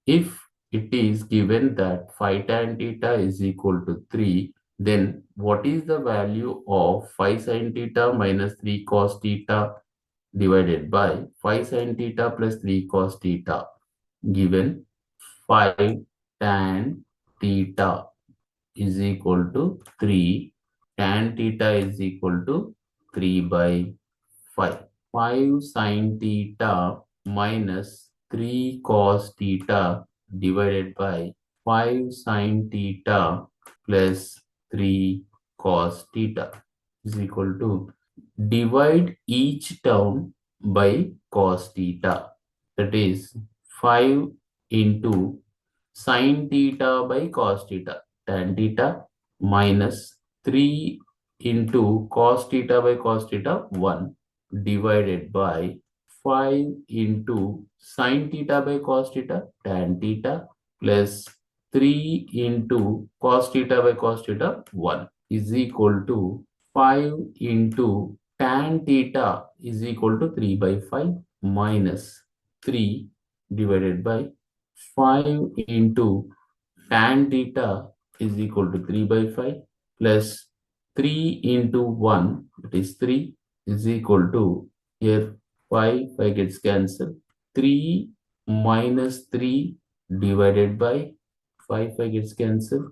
If it is given that 5 tan theta is equal to 3, then what is the value of 5 sin theta minus 3 cos theta divided by 5 sin theta plus 3 cos theta? Given 5 tan theta is equal to 3, tan theta is equal to 3 by 5. 5 sin theta minus 3 cos theta divided by 5 sin theta plus 3 cos theta is equal to, divide each term by cos theta. That is 5 into sin theta by cos theta, tan theta, minus 3 into cos theta by cos theta, 1, divided by 5 into sin theta by cos theta, tan theta, plus 3 into cos theta by cos theta, 1, is equal to 5 into tan theta is equal to 3 by 5 minus 3 divided by 5 into tan theta is equal to 3 by 5 plus 3 into 1, that is 3, is equal to, here 5 gets cancelled, 3 minus 3 divided by 5 gets cancelled,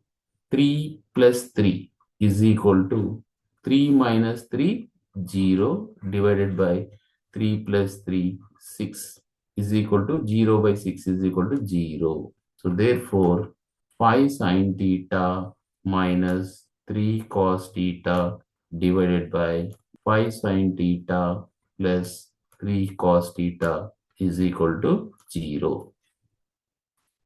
3 plus 3 is equal to 3 minus 3, 0, divided by 3 plus 3, 6, is equal to 0 by 6 is equal to 0. So therefore 5 sin theta minus 3 cos theta divided by 5 sin theta plus 3 cos theta is equal to 0.